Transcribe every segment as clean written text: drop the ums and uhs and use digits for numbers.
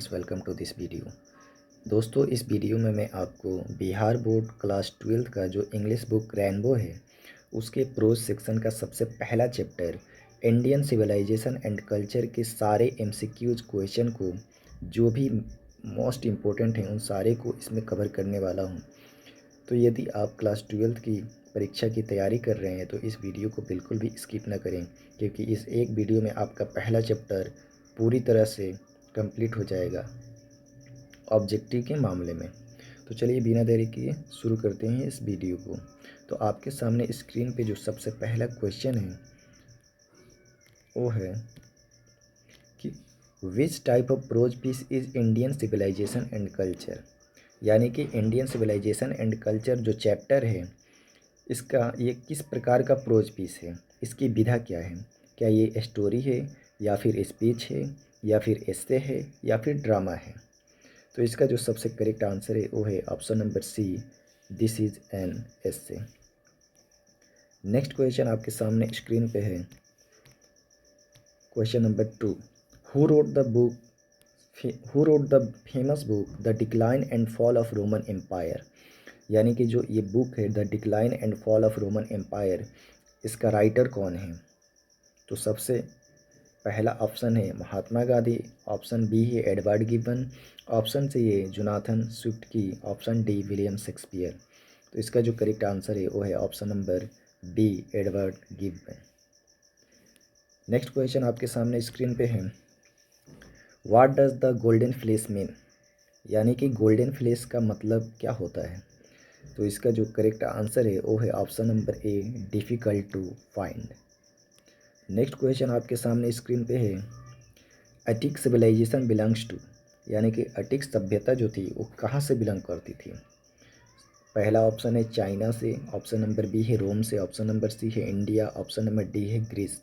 Friends, welcome to this video. दोस्तों, इस video में मैं आपको बिहार बोर्ड क्लास 12 का जो इंग्लिश बुक रेनबो है उसके प्रोज सेक्शन का सबसे पहला chapter Indian civilisation and culture के सारे एमसीक्यूज क्वेश्चन को जो भी मोस्ट इम्पोर्टेंट हैं उन सारे को इसमें कवर करने वाला हूं। तो यदि आप क्लास 12 की परीक्षा की तैयारी कर रहे हैं तो इस वीडियो को बिल्कुल भी स्किप ना करें, क्योंकि इस एक वीडियो में आपका पहला चैप्टर पूरी तरह से कंप्लीट हो जाएगा ऑब्जेक्टिव के मामले में। तो चलिए बिना देरी किए शुरू करते हैं इस वीडियो को। तो आपके सामने स्क्रीन पे जो सबसे पहला क्वेश्चन है वो है कि which type of prose piece is Indian civilisation and culture. यानी कि इंडियन सिविलाइजेशन एंड कल्चर जो चैप्टर है इसका ये किस प्रकार का प्रोज पीस है, इसकी विधा क्या है। क्या ये स्टोरी है या फिर स्पीच है या फिर एस्से है या फिर ड्रामा है। तो इसका जो सबसे करेक्ट आंसर है वो है option number C, this is an essay. Next question आपके सामने स्क्रीन पे है, question number 2। Who wrote the famous book the decline and fall of Roman empire. यानी कि जो ये बुक है the decline and fall of Roman empire, इसका राइटर कौन है। तो सबसे पहला ऑप्शन है महात्मा गांधी, ऑप्शन बी है एडवर्ड गिब्बन, ऑप्शन सी है जोनाथन स्विफ्ट की, ऑप्शन डी विलियम शेक्सपियर। तो इसका जो करेक्ट आंसर है वो है option number B, Edward Gibbon. Next question आपके सामने स्क्रीन पे है, what does the golden fleece mean. यानी कि गोल्डन फ्लेस का मतलब क्या होता है। तो इसका जो करेक्ट आंसर है वो है option number A, difficult to find. Next question आपके सामने स्क्रीन पे है, अटिक सिविलाइजेशन बिलोंग्स टू। यानी कि अटिक सभ्यता जो थी वो कहाँ से बिलोंग करती थी। पहला ऑप्शन है चाइना से, ऑप्शन नंबर बी है रोम से, ऑप्शन नंबर सी है इंडिया, ऑप्शन नंबर डी है ग्रीस।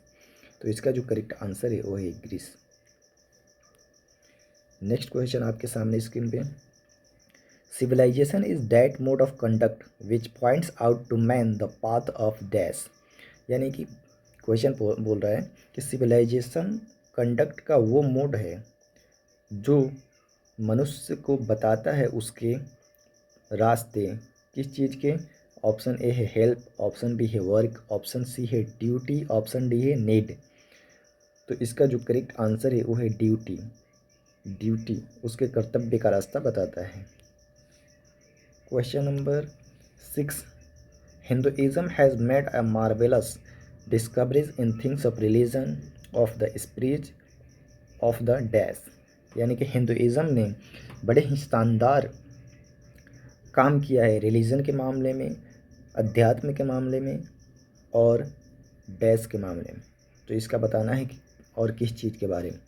तो इसका जो करेक्ट आंसर है वो है ग्रीस। नेक्स्ट क्वेश्चन आपके सामने स्क्रीन पे, civilisation is that mode of conduct which points out to man the path of dash. यानी कि क्वेश्चन बोल रहा है कि सिविलाइजेशन कंडक्ट का वो मोड है जो मनुष्य को बताता है उसके रास्ते किस चीज़ के। ऑप्शन ए है हेल्प, ऑप्शन बी है वर्क, ऑप्शन सी है ड्यूटी, ऑप्शन डी है नीड। तो इसका जो करेक्ट आंसर है वो है ड्यूटी। ड्यूटी उसके कर्तव्य का रास्ता बताता है। Question number 6, Hinduism has made a marvellous discoveries in things of religion of the spirit of the dash. यानी कि हिंदुइज्म ने बड़े ही शानदार काम किया है रिलीजन के मामले में, अध्यात्म के मामले में और डैश के मामले में। तो इसका बताना है कि और किस चीज़ के बारे में।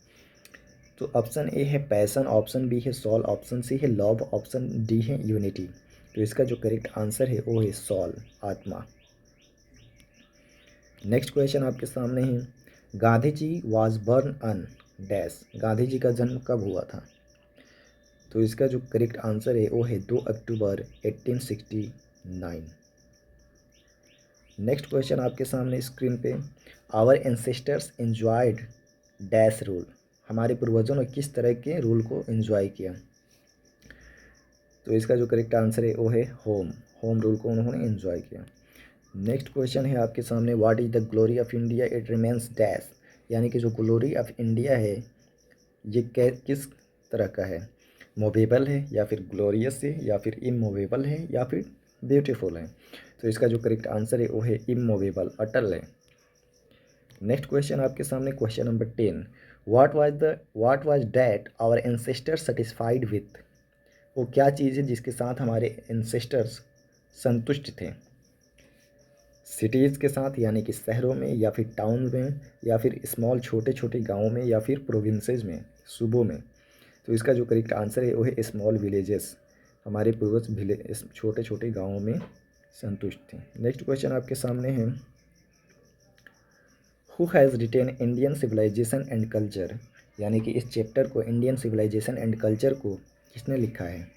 तो ऑप्शन ए है पैसन, ऑप्शन बी है सॉल, ऑप्शन सी है लव, ऑप्शन डी है यूनिटी। तो इसका जो करेक्ट आंसर है वो है सॉल, आत्मा। नेक्स्ट क्वेश्चन आपके सामने है, Gandhi ji was born on dash. Gandhi ji का जन्म कब हुआ था। तो इसका जो करेक्ट आंसर है वो है 2 अक्टूबर 1869। नेक्स्ट क्वेश्चन आपके सामने स्क्रीन पे, our ancestors enjoyed dash rule. हमारे पूर्वजों ने किस तरह के रूल को एंजॉय किया। तो इसका जो करेक्ट आंसर है वो है होम, होम रूल को उन्होंने एंजॉय किया। नेक्स्ट क्वेश्चन है आपके सामने, what is the glory of India it remains dash. यानी कि जो ग्लोरी ऑफ इंडिया है ये किस तरह का है, मूवेबल है या फिर ग्लोरियस है या फिर इमूवेबल है या फिर ब्यूटीफुल है। तो इसका जो करेक्ट आंसर है वो है इमूवेबल, अटल है। नेक्स्ट क्वेश्चन आपके सामने question number 10, what was that our ancestors satisfied with. वो क्या चीज़ है जिसके साथ हमारे एंसेस्टर्स संतुष्ट थे। सिटीज़ के साथ यानी कि शहरों में या फिर टाउन में या फिर स्मॉल छोटे छोटे गाँवों में या फिर प्रोविंसेस में, सूबों में। तो इसका जो करेक्ट आंसर है वो है स्मॉल विलेजेस। हमारे पूर्वज छोटे छोटे गाँवों में संतुष्ट थे। नेक्स्ट क्वेश्चन आपके सामने है, who has written Indian civilisation and culture. यानी कि इस चैप्टर को इंडियन सिविलाइजेशन एंड कल्चर को किसने लिखा है,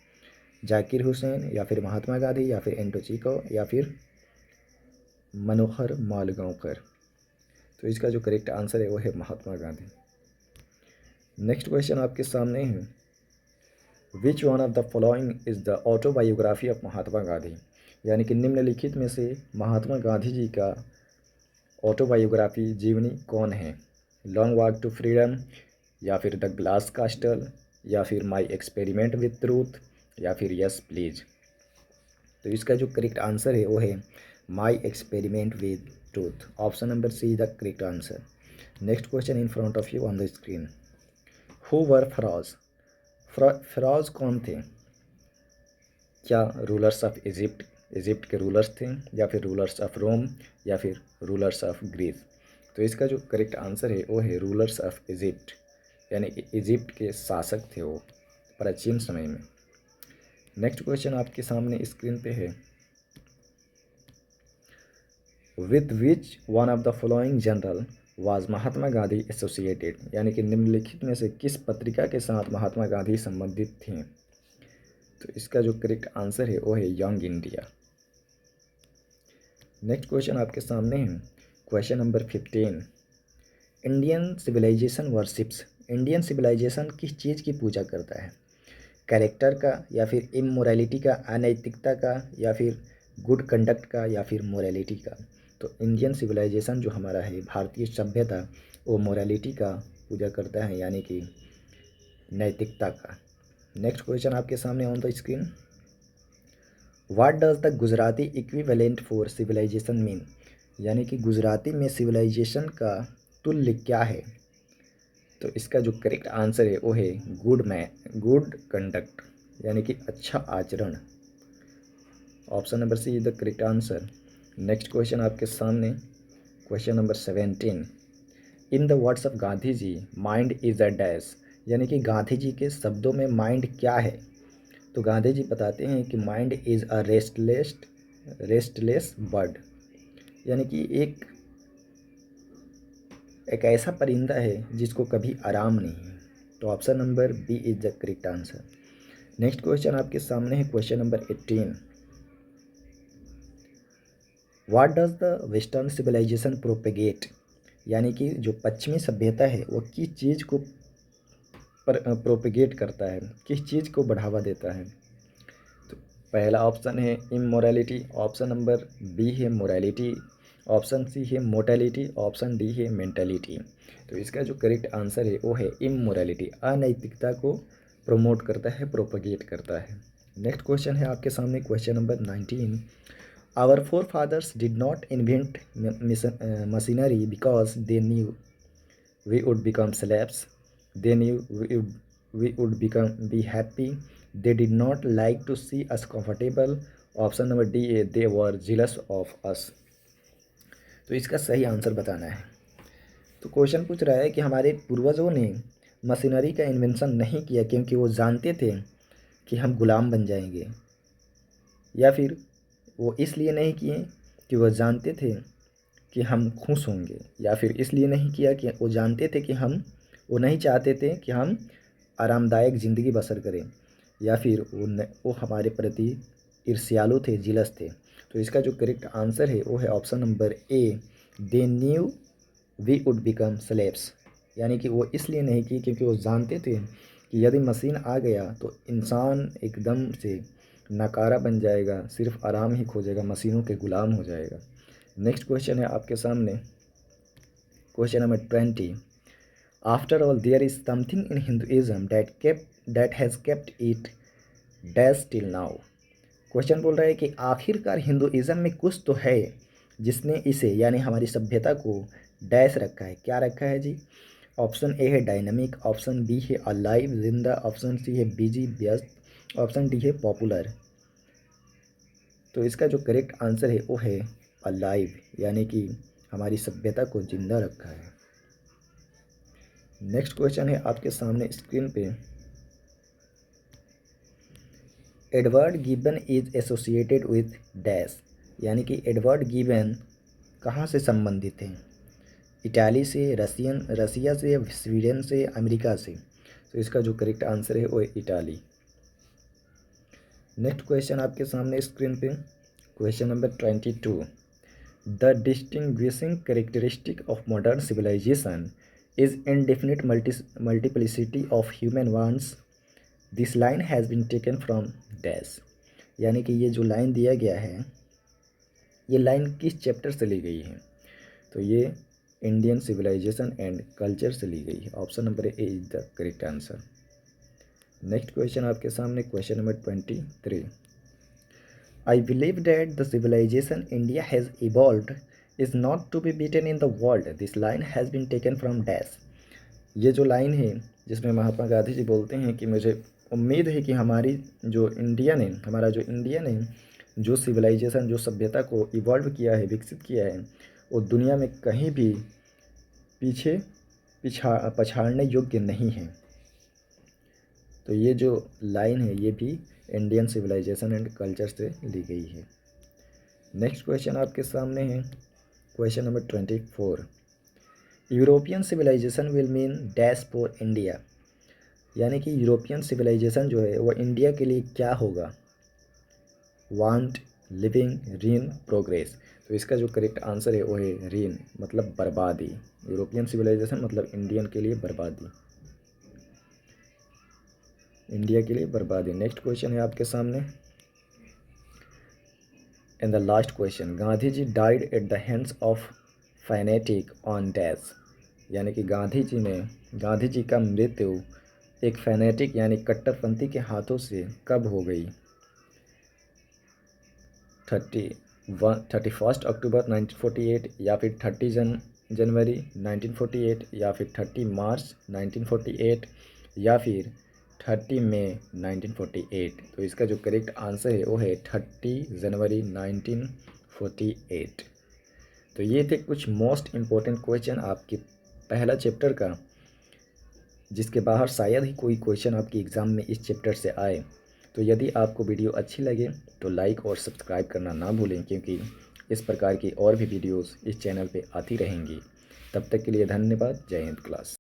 जाकिर हुसैन या फिर महात्मा गांधी या फिर एंटो चिको या फिर मनोहर मालगांवकर। तो इसका जो करेक्ट आंसर है वो है महात्मा गांधी। नेक्स्ट क्वेश्चन आपके सामने है, which one of the following is the autobiography of Mahatma Gandhi, यानी कि निम्नलिखित में से महात्मा गांधी जी का ऑटोबायोग्राफी जीवनी कौन है? लॉन्ग वॉक टू फ्रीडम, या फिर द ग्लास कास्टल, या फिर माई एक्सपेरिमेंट विथ ट्रूथ, या फिर यस प्लीज। तो इसका जो करेक्ट आंसर है वो है my experiment with truth. Option number C the correct answer. Next question in front of you on the screen. Who were pharaohs? Pharaohs कौन थे? क्या रूलर्स ऑफ इजिप्ट, इजिप्ट के रूलर्स थे, या फिर रूलर्स ऑफ रोम, या फिर rulers of Greece? तो इसका जो करेक्ट आंसर है वो है रूलर्स ऑफ इजिप्ट, यानी कि इजिप्ट के शासक थे वो प्राचीन समय में। नेक्स्ट क्वेश्चन आपके सामने स्क्रीन पे है। With which one of the following general was Mahatma Gandhi associated, यानी कि निम्नलिखित में से किस पत्रिका के साथ महात्मा गांधी संबंधित थे? तो इसका जो करेक्ट आंसर है वो है यंग इंडिया। नेक्स्ट क्वेश्चन आपके सामने है, question number 15। Indian civilisation worships, Indian civilisation किस चीज़ की पूजा करता है? कैरेक्टर का, या फिर इमोरलिटी का, अनैतिकता का, या फिर गुड कंडक्ट का, या फिर मोरालिटी का? तो इंडियन सिविलाइजेशन जो हमारा है, भारतीय सभ्यता, वो मोरालिटी का पूजा करता है, यानी कि नैतिकता का। नेक्स्ट क्वेश्चन आपके सामने on the screen. What does the Gujarati equivalent for civilisation mean, यानी कि गुजराती में सिविलाइजेशन का तुल्य क्या है? तो इसका जो करेक्ट आंसर है वो है गुड कंडक्ट, यानी कि अच्छा आचरण। Option number C is the correct answer. Next question आपके सामने, question number 17। In the words of Gandhi ji mind is a dash, यानी कि गांधी जी के शब्दों में माइंड क्या है? तो गांधी जी बताते हैं कि mind is a restless bird, यानी कि एक ऐसा परिंदा है जिसको कभी आराम नहीं है। तो option number B is the correct answer. Next question आपके सामने है, question number 18। What does the western civilisation propagate, यानी कि जो पश्चिमी सभ्यता है वो किस चीज़ को प्रोपेगेट करता है, किस चीज़ को बढ़ावा देता है? तो पहला ऑप्शन है इमोरलिटी, ऑप्शन नंबर बी है मोरालिटी, ऑप्शन सी है मोर्टेलिटी, ऑप्शन डी है मेंटेलिटी। तो इसका जो करेक्ट आंसर है वो है इमोरलिटी, अनैतिकता को प्रमोट करता है, प्रोपगेट करता है। नेक्स्ट क्वेश्चन है आपके सामने, question number 19। Our forefathers did not invent machinery because they knew we would become slaves, they knew we would be happy, they did not like to see us comfortable, option number D A they were jealous of us। तो इसका सही answer बताना है। तो question पूछ रहा है कि हमारे पूर्वजों ने मशीनरी का इन्वेंशन नहीं किया क्योंकि वो जानते थे कि हम गुलाम बन जाएंगे, या फिर वो इसलिए नहीं किए कि वह जानते थे कि हम खुश होंगे, या फिर इसलिए नहीं किया कि वो जानते थे कि वो नहीं चाहते थे कि हम आरामदायक ज़िंदगी बसर करें, या फिर वो हमारे प्रति ईर्ष्यालु थे, जिलस थे। तो इसका जो करेक्ट आंसर है वो है option number A they knew we would become slaves, यानी कि वो इसलिए नहीं की क्योंकि वो जानते थे कि यदि मशीन आ गया तो इंसान एकदम से नकारा बन जाएगा, सिर्फ आराम ही खोजेगा, मशीनों के गुलाम हो जाएगा। नेक्स्ट क्वेश्चन है आपके सामने, question number 20। After all there is something in Hinduism that has kept it dash till now. Question बोल रहा है कि आखिरकार हिंदुइज्म में कुछ तो है जिसने इसे, यानी हमारी सभ्यता को डैश रखा है। क्या रखा है जी? ऑप्शन ए है डायनामिक, ऑप्शन बी है अलाइव जिंदा, ऑप्शन सी है बिजी व्यस्त, ऑप्शन डी है पॉपुलर। तो इसका जो करेक्ट आंसर है वो है अलाइव, यानी कि हमारी सभ्यता को जिंदा रखा है। नेक्स्ट क्वेश्चन है आपके सामने स्क्रीन पे। Edward gibbon is associated with dash, यानी कि एडवर्ड गिबन कहाँ से संबंधित हैं? इटाली से, रसिया से, स्वीडन से, अमेरिका से? तो इसका जो करेक्ट आंसर है वो है इटाली। नेक्स्ट क्वेश्चन आपके सामने स्क्रीन पे, question number 22। The distinguishing characteristic of modern civilisation is indefinite multiplicity of human wants this line has been taken from dash, यानी कि ये जो लाइन दिया गया है ये लाइन किस चैप्टर से ली गई है? तो ये इंडियन सिविलाइजेशन एंड कल्चर से ली गई है। Option number A is the correct answer. Next question आपके सामने, question number 23। I believe that the civilization India has evolved is not to be beaten in the world. This line has been taken from dash. ये जो line है जिसमें महात्मा गांधी जी बोलते हैं कि मुझे उम्मीद है कि हमारा जो इंडिया ने जो सिविलाइजेशन, जो सभ्यता को इवॉल्व किया है, विकसित किया है, वो दुनिया में कहीं भी पछाड़ने योग्य नहीं है। तो ये जो लाइन है ये भी इंडियन सिविलाइजेशन एंड कल्चर से ली गई है। नेक्स्ट क्वेश्चन आपके सामने है, question number 24। European civilisation will mean dash for India, यानी कि यूरोपियन सिविलाइजेशन जो है वो इंडिया के लिए क्या होगा? Want, living, ruin, progress. तो इसका जो करेक्ट आंसर है वो है रीन, मतलब बर्बादी। यूरोपियन सिविलाइजेशन मतलब इंडिया के लिए बर्बादी। नेक्स्ट क्वेश्चन है आपके सामने, and the last question, Gandhi ji died at the hands of fanatic on dash, यानी कि गांधी जी का मृत्यु एक फैनेटिक यानी कट्टरपंथी के हाथों से कब हो गई? 31 अक्टूबर 1948, या फिर 30 जनवरी 1948, या फिर 30 मार्च 1948, या फिर 30 मई 1948। तो इसका जो करेक्ट आंसर है वो है 30 जनवरी 1948। तो ये थे कुछ मोस्ट इम्पोर्टेंट क्वेश्चन आपके पहला चैप्टर का, जिसके बाहर शायद ही कोई क्वेश्चन आपके एग्ज़ाम में इस चैप्टर से आए। तो यदि आपको वीडियो अच्छी लगे तो लाइक और सब्सक्राइब करना ना भूलें, क्योंकि इस प्रकार की और भी वीडियोस इस चैनल पे आती रहेंगी। तब तक के लिए धन्यवाद। जय हिंद क्लास।